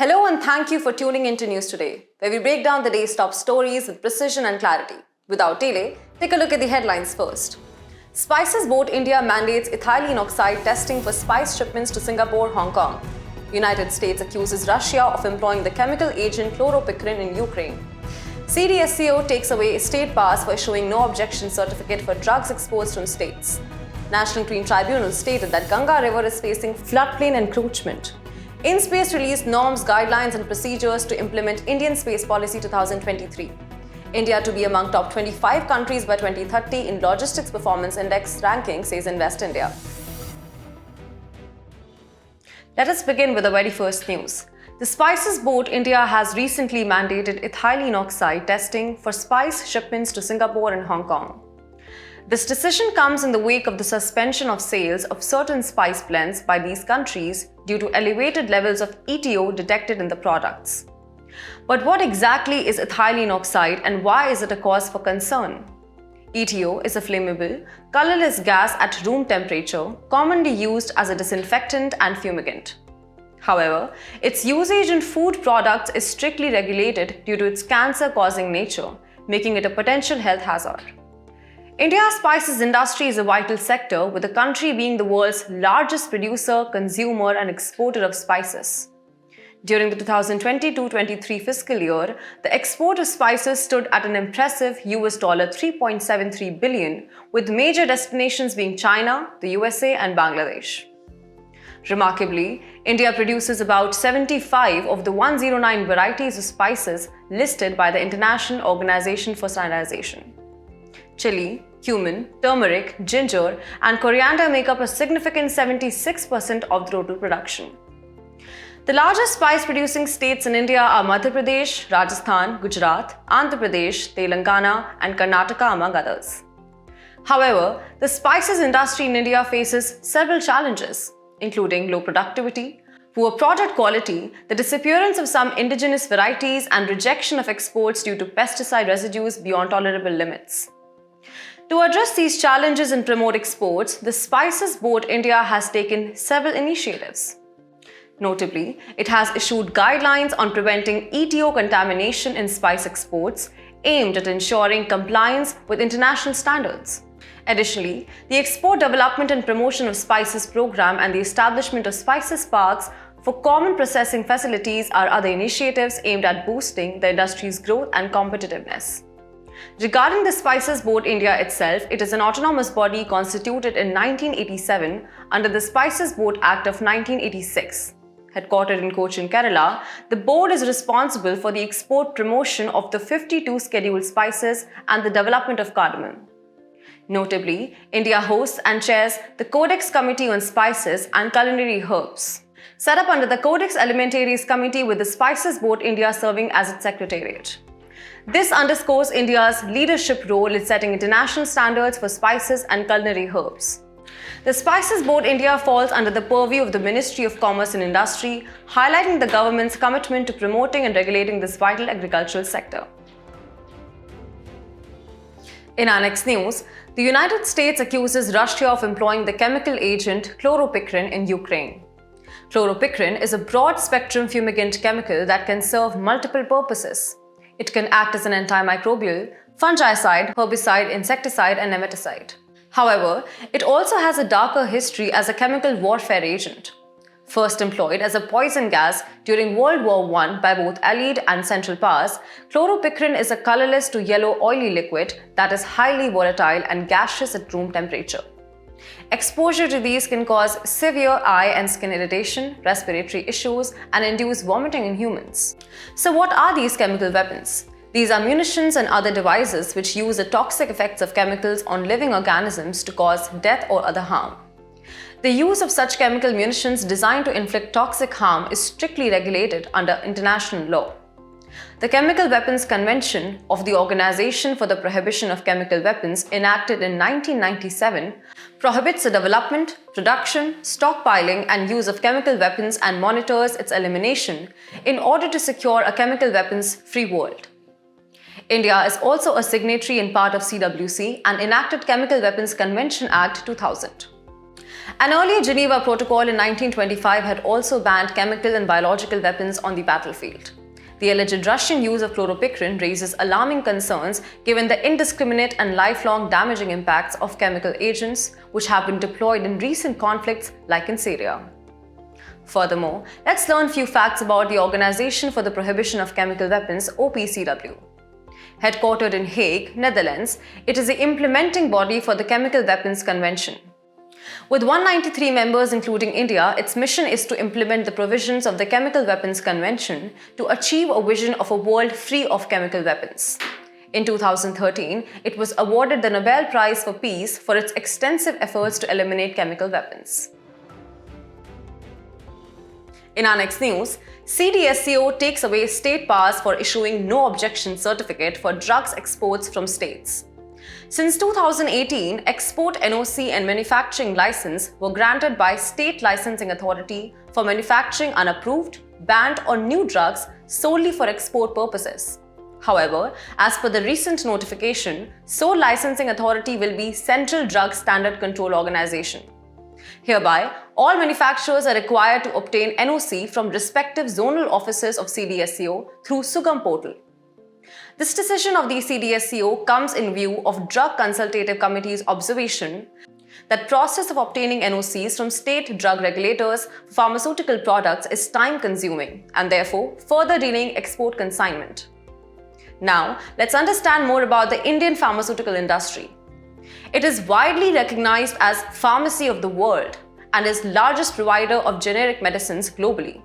Hello and thank you for tuning in to News Today, where we break down the day's top stories with precision and clarity. Without delay, take a look at the headlines first. Spices Board India mandates ethylene oxide testing for spice shipments to Singapore, Hong Kong. United States accuses Russia of employing the chemical agent chloropicrine in Ukraine. CDSCO takes away state pass for issuing no objection certificate for drugs exports from states. National Green Tribunal stated that Ganga River is facing floodplain encroachment. InSpace released norms, guidelines and procedures to implement Indian Space Policy 2023. India to be among top 25 countries by 2030 in Logistics Performance Index ranking, says Invest India. Let us begin with the very first news. The Spices Board India has recently mandated ethylene oxide testing for spice shipments to Singapore and Hong Kong. This decision comes in the wake of the suspension of sales of certain spice blends by these countries due to elevated levels of ETO detected in the products. But what exactly is ethylene oxide and why is it a cause for concern? ETO is a flammable, colorless gas at room temperature, commonly used as a disinfectant and fumigant. However, its usage in food products is strictly regulated due to its cancer-causing nature, making it a potential health hazard. India's spices industry is a vital sector, with the country being the world's largest producer, consumer, and exporter of spices. During the 2022-23 fiscal year, the export of spices stood at an impressive $3.73 billion, with major destinations being China, the USA, and Bangladesh. Remarkably, India produces about 75 of the 109 varieties of spices listed by the International Organization for Standardization. Chili, cumin, turmeric, ginger, and coriander make up a significant 76% of the total production. The largest spice-producing states in India are Madhya Pradesh, Rajasthan, Gujarat, Andhra Pradesh, Telangana, and Karnataka, among others. However, the spices industry in India faces several challenges, including low productivity, poor product quality, the disappearance of some indigenous varieties, and rejection of exports due to pesticide residues beyond tolerable limits. To address these challenges and promote exports, the Spices Board India has taken several initiatives. Notably, it has issued guidelines on preventing ETO contamination in spice exports, aimed at ensuring compliance with international standards. Additionally, the Export Development and Promotion of Spices Program and the establishment of spices parks for common processing facilities are other initiatives aimed at boosting the industry's growth and competitiveness. Regarding the Spices Board India itself, it is an autonomous body constituted in 1987 under the Spices Board Act of 1986. Headquartered in Cochin, Kerala, the board is responsible for the export promotion of the 52 scheduled spices and the development of cardamom. Notably, India hosts and chairs the Codex Committee on Spices and Culinary Herbs, set up under the Codex Alimentaries Committee, with the Spices Board India serving as its secretariat. This underscores India's leadership role in setting international standards for spices and culinary herbs. The Spices Board India falls under the purview of the Ministry of Commerce and Industry, highlighting the government's commitment to promoting and regulating this vital agricultural sector. In our next news, the United States accuses Russia of employing the chemical agent chloropicrine in Ukraine. Chloropicrine is a broad-spectrum fumigant chemical that can serve multiple purposes. It can act as an antimicrobial, fungicide, herbicide, insecticide, and nematicide. However, it also has a darker history as a chemical warfare agent. First employed as a poison gas during World War I by both Allied and Central Powers, chloropicrine is a colorless to yellow oily liquid that is highly volatile and gaseous at room temperature. Exposure to these can cause severe eye and skin irritation, respiratory issues, and induce vomiting in humans. So what are these chemical weapons? These are munitions and other devices which use the toxic effects of chemicals on living organisms to cause death or other harm. The use of such chemical munitions designed to inflict toxic harm is strictly regulated under international law. The Chemical Weapons Convention of the Organization for the Prohibition of Chemical Weapons, enacted in 1997, prohibits the development, production, stockpiling, and use of chemical weapons and monitors its elimination in order to secure a chemical weapons-free world. India is also a signatory and part of CWC and enacted Chemical Weapons Convention Act 2000. An earlier Geneva Protocol in 1925 had also banned chemical and biological weapons on the battlefield. The alleged Russian use of chloropicrin raises alarming concerns given the indiscriminate and lifelong damaging impacts of chemical agents which have been deployed in recent conflicts like in Syria. Furthermore, let's learn few facts about the Organization for the Prohibition of Chemical Weapons, OPCW. Headquartered in Hague, Netherlands, it is the implementing body for the Chemical Weapons Convention. With 193 members including India, its mission is to implement the provisions of the Chemical Weapons Convention to achieve a vision of a world free of chemical weapons. In 2013, it was awarded the Nobel Prize for Peace for its extensive efforts to eliminate chemical weapons. In our next news, CDSCO takes away state powers for issuing no objection certificate for drugs exports from states. Since 2018, export NOC and manufacturing license were granted by State Licensing Authority for manufacturing unapproved, banned or new drugs solely for export purposes. However, as per the recent notification, sole licensing authority will be Central Drug Standard Control Organization. Hereby, all manufacturers are required to obtain NOC from respective zonal offices of CDSCO through Sugam portal. This decision of the CDSCO comes in view of Drug Consultative Committee's observation that process of obtaining NOCs from state drug regulators for pharmaceutical products is time-consuming and therefore further delaying export consignment. Now, let's understand more about the Indian pharmaceutical industry. It is widely recognized as pharmacy of the world and is largest provider of generic medicines globally.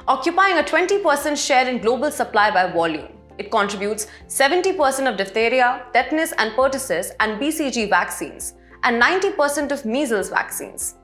Occupying a 20% share in global supply by volume, it contributes 70% of diphtheria, tetanus and pertussis and BCG vaccines and 90% of measles vaccines.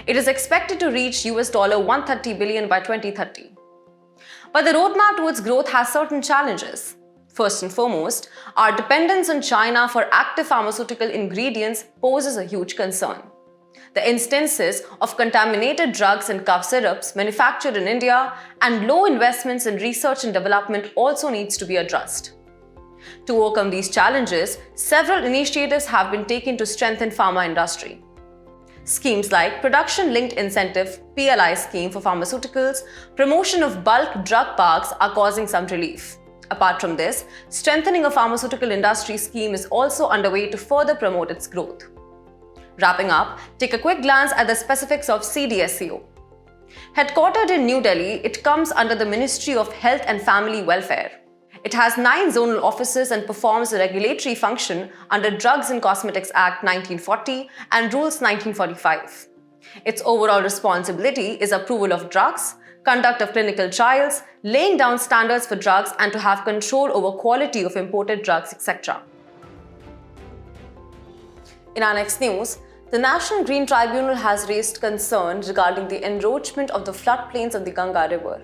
It is expected to reach $130 billion by 2030. But the roadmap towards growth has certain challenges. First and foremost, our dependence on China for active pharmaceutical ingredients poses a huge concern. The instances of contaminated drugs and cough syrups manufactured in India and low investments in research and development also needs to be addressed. To overcome these challenges, several initiatives have been taken to strengthen pharma industry. Schemes like Production-Linked Incentive (PLI) scheme for pharmaceuticals, promotion of bulk drug parks are causing some relief. Apart from this, strengthening a pharmaceutical industry scheme is also underway to further promote its growth. Wrapping up, take a quick glance at the specifics of CDSCO. Headquartered in New Delhi, it comes under the Ministry of Health and Family Welfare. It has 9 zonal offices and performs a regulatory function under Drugs and Cosmetics Act 1940 and Rules 1945. Its overall responsibility is approval of drugs, conduct of clinical trials, laying down standards for drugs and to have control over quality of imported drugs, etc. In our next news, the National Green Tribunal has raised concerns regarding the encroachment of the floodplains of the Ganga River.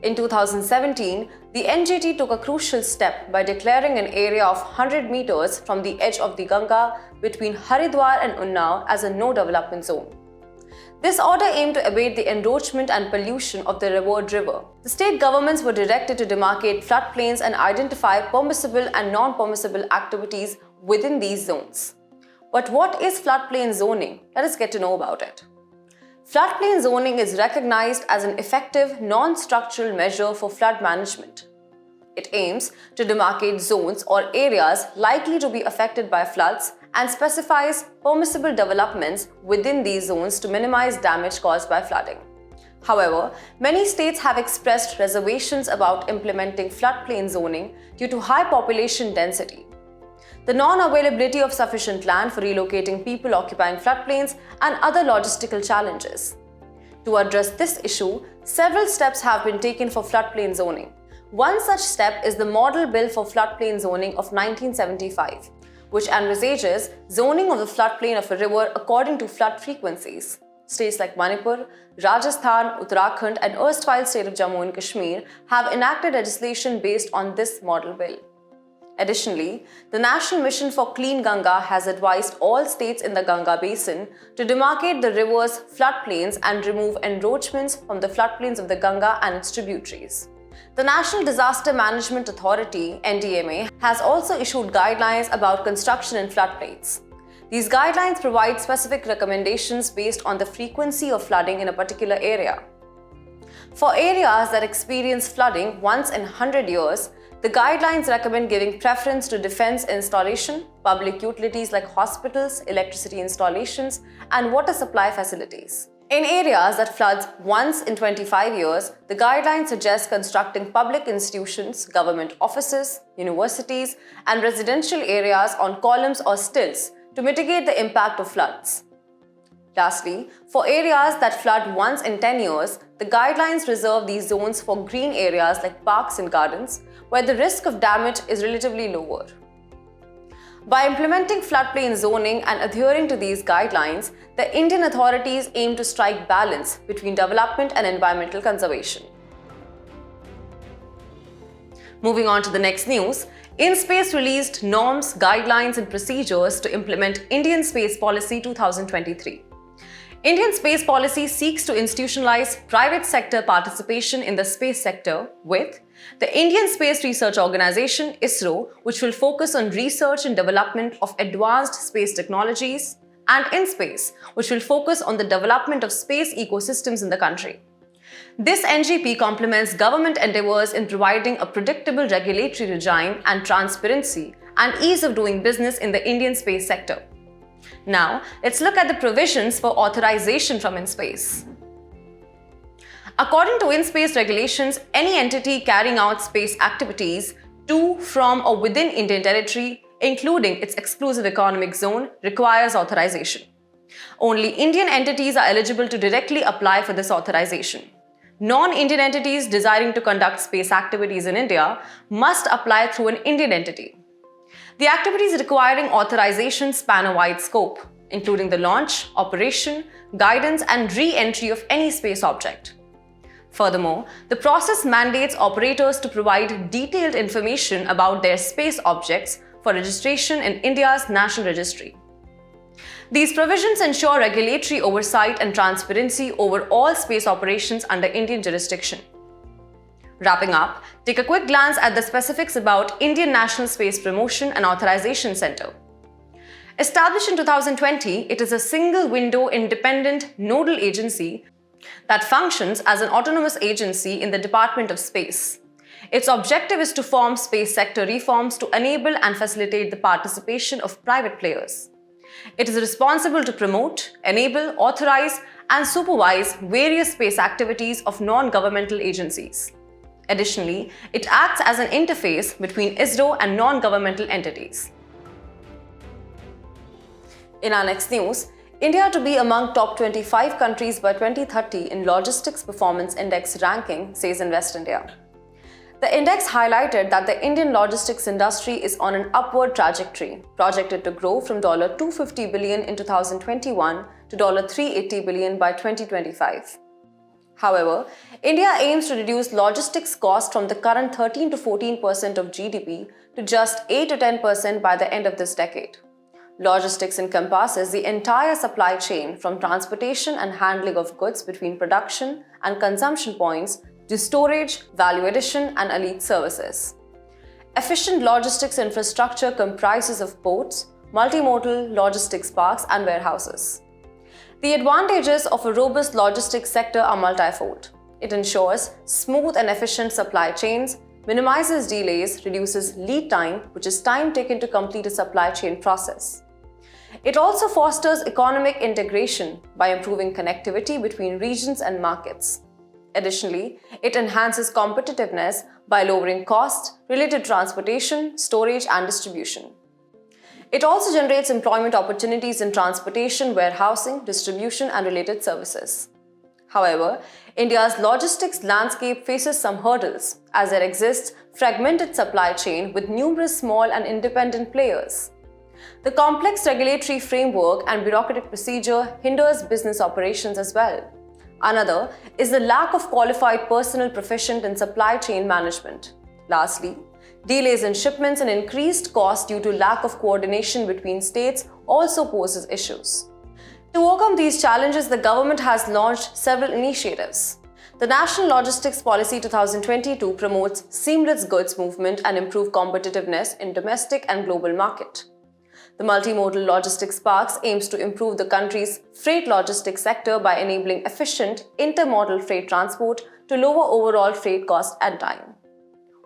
In 2017, the NGT took a crucial step by declaring an area of 100 meters from the edge of the Ganga between Haridwar and Unnao as a no-development zone. This order aimed to abate the encroachment and pollution of the revered river. The state governments were directed to demarcate floodplains and identify permissible and non-permissible activities within these zones. But what is floodplain zoning? Let us get to know about it. Floodplain zoning is recognized as an effective, non-structural measure for flood management. It aims to demarcate zones or areas likely to be affected by floods and specifies permissible developments within these zones to minimize damage caused by flooding. However, many states have expressed reservations about implementing floodplain zoning due to high population density, the non-availability of sufficient land for relocating people occupying floodplains, and other logistical challenges. To address this issue, several steps have been taken for floodplain zoning. One such step is the Model Bill for Floodplain Zoning of 1975, which envisages zoning of the floodplain of a river according to flood frequencies. States like Manipur, Rajasthan, Uttarakhand, and erstwhile state of Jammu and Kashmir have enacted legislation based on this model bill. Additionally, the National Mission for Clean Ganga has advised all states in the Ganga basin to demarcate the river's floodplains and remove encroachments from the floodplains of the Ganga and its tributaries. The National Disaster Management Authority (NDMA) has also issued guidelines about construction in floodplains. These guidelines provide specific recommendations based on the frequency of flooding in a particular area. For areas that experience flooding once in 100 years, the guidelines recommend giving preference to defense installation, public utilities like hospitals, electricity installations, and water supply facilities. In areas that floods once in 25 years, the guidelines suggest constructing public institutions, government offices, universities, and residential areas on columns or stilts to mitigate the impact of floods. Lastly, for areas that flood once in 10 years, the guidelines reserve these zones for green areas like parks and gardens, where the risk of damage is relatively lower. By implementing floodplain zoning and adhering to these guidelines, the Indian authorities aim to strike balance between development and environmental conservation. Moving on to the next news, InSpace released norms, guidelines, and procedures to implement Indian Space Policy 2023. Indian space policy seeks to institutionalize private sector participation in the space sector with the Indian Space Research Organization (ISRO), which will focus on research and development of advanced space technologies, and InSpace, which will focus on the development of space ecosystems in the country. This NGP complements government endeavors in providing a predictable regulatory regime and transparency and ease of doing business in the Indian space sector. Now, let's look at the provisions for authorization from InSpace. According to InSpace regulations, any entity carrying out space activities to, from, or within Indian territory, including its exclusive economic zone, requires authorization. Only Indian entities are eligible to directly apply for this authorization. Non-Indian entities desiring to conduct space activities in India must apply through an Indian entity. The activities requiring authorization span a wide scope, including the launch, operation, guidance, and re-entry of any space object. Furthermore, the process mandates operators to provide detailed information about their space objects for registration in India's National Registry. These provisions ensure regulatory oversight and transparency over all space operations under Indian jurisdiction. Wrapping up, take a quick glance at the specifics about Indian National Space Promotion and Authorization Center. Established in 2020, it is a single-window independent nodal agency that functions as an autonomous agency in the Department of Space. Its objective is to form space sector reforms to enable and facilitate the participation of private players. It is responsible to promote, enable, authorize, and supervise various space activities of non-governmental agencies. Additionally, it acts as an interface between ISRO and non-governmental entities. In our next news, India to be among top 25 countries by 2030 in Logistics Performance Index ranking, says Invest India. The index highlighted that the Indian logistics industry is on an upward trajectory, projected to grow from $250 billion in 2021 to $380 billion by 2025. However, India aims to reduce logistics costs from the current 13 to 14% of GDP to just 8 to 10% by the end of this decade. Logistics encompasses the entire supply chain from transportation and handling of goods between production and consumption points to storage, value addition, and elite services. Efficient logistics infrastructure comprises of ports, multimodal logistics parks, and warehouses. The advantages of a robust logistics sector are multifold. It ensures smooth and efficient supply chains, minimizes delays, reduces lead time, which is time taken to complete a supply chain process. It also fosters economic integration by improving connectivity between regions and markets. Additionally, it enhances competitiveness by lowering costs related to transportation, storage, and distribution. It also generates employment opportunities in transportation, warehousing, distribution, and related services. However, India's logistics landscape faces some hurdles, as there exists fragmented supply chain with numerous small and independent players. The complex regulatory framework and bureaucratic procedure hinders business operations as well. Another is the lack of qualified personnel proficient in supply chain management. Lastly, delays in shipments and increased costs due to lack of coordination between states also poses issues. To overcome these challenges, the government has launched several initiatives. The National Logistics Policy 2022 promotes seamless goods movement and improved competitiveness in domestic and global market. The multimodal logistics parks aims to improve the country's freight logistics sector by enabling efficient intermodal freight transport to lower overall freight cost and time.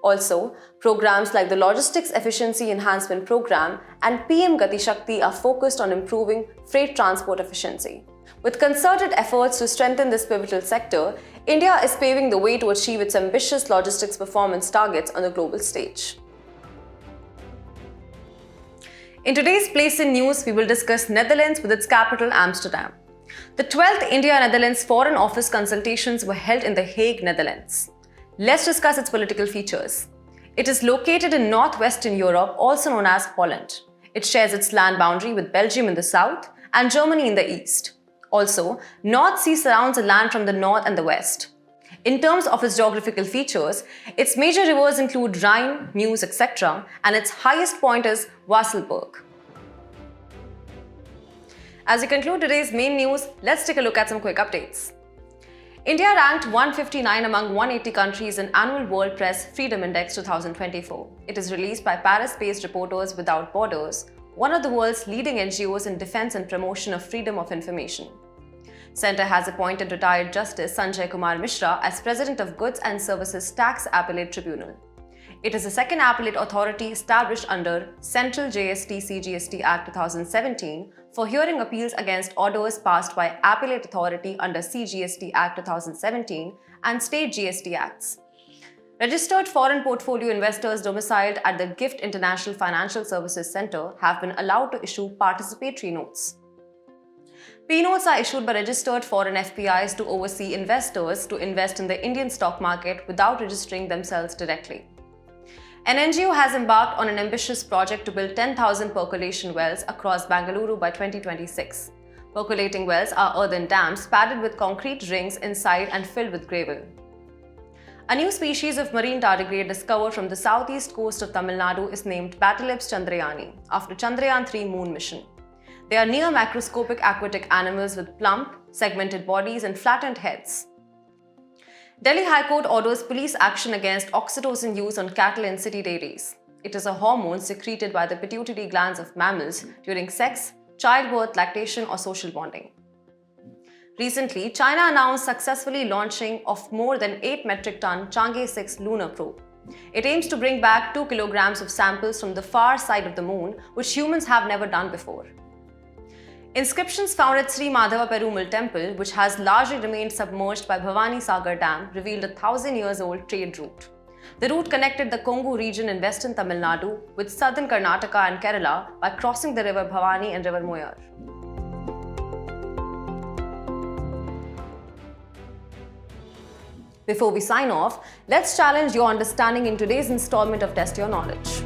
Also, programs like the Logistics Efficiency Enhancement Program and PM Gati Shakti are focused on improving freight transport efficiency. With concerted efforts to strengthen this pivotal sector, India is paving the way to achieve its ambitious logistics performance targets on the global stage. In today's Place in News, we will discuss Netherlands with its capital Amsterdam. The 12th India-Netherlands Foreign Office consultations were held in The Hague, Netherlands. Let's discuss its political features. It is located in northwestern Europe, also known as Holland. It shares its land boundary with Belgium in the south and Germany in the east. Also, North Sea surrounds the land from the north and the west. In terms of its geographical features, its major rivers include Rhine, Meuse, etc., and its highest point is Wasselburg. As we conclude today's main news, let's take a look at some quick updates. India ranked 159 among 180 countries in Annual World Press Freedom Index 2024. It is released by Paris-based Reporters Without Borders, one of the world's leading NGOs in defense and promotion of freedom of information. Centre has appointed retired Justice Sanjay Kumar Mishra as President of Goods and Services Tax Appellate Tribunal. It is the second appellate authority established under Central JST-CGST Act 2017 for hearing appeals against orders passed by Appellate Authority under CGST Act 2017 and State GST Acts. Registered foreign portfolio investors domiciled at the GIFT International Financial Services Centre have been allowed to issue participatory notes. P-notes are issued by registered foreign FPIs to oversee investors to invest in the Indian stock market without registering themselves directly. An NGO has embarked on an ambitious project to build 10,000 percolation wells across Bengaluru by 2026. Percolating wells are earthen dams padded with concrete rings inside and filled with gravel. A new species of marine tardigrade discovered from the southeast coast of Tamil Nadu is named Battleps chandrayani, after Chandrayaan-3 moon mission. They are near macroscopic aquatic animals with plump, segmented bodies and flattened heads. Delhi High Court orders police action against oxytocin use on cattle in city dairies. It is a hormone secreted by the pituitary glands of mammals during sex, childbirth, lactation, or social bonding. Recently, China announced successfully launching of more than 8 metric ton Chang'e 6 lunar probe. It aims to bring back 2 kilograms of samples from the far side of the moon, which humans have never done before. Inscriptions found at Sri Madhava Perumal temple, which has largely remained submerged by Bhavani Sagar Dam, revealed a 1,000-year-old trade route. The route connected the Kongu region in western Tamil Nadu with southern Karnataka and Kerala by crossing the river Bhavani and river Moyar. Before we sign off, let's challenge your understanding in today's installment of Test Your Knowledge.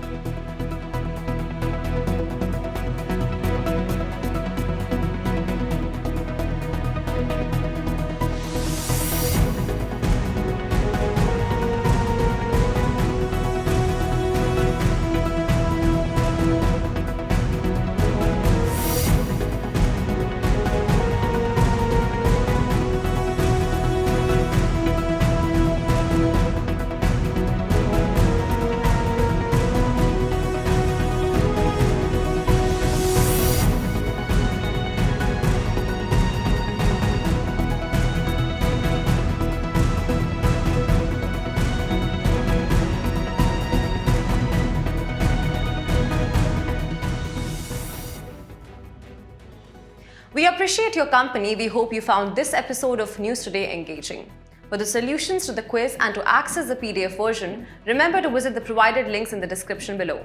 We appreciate your company. We hope you found this episode of News Today engaging. For the solutions to the quiz and to access the PDF version, remember to visit the provided links in the description below.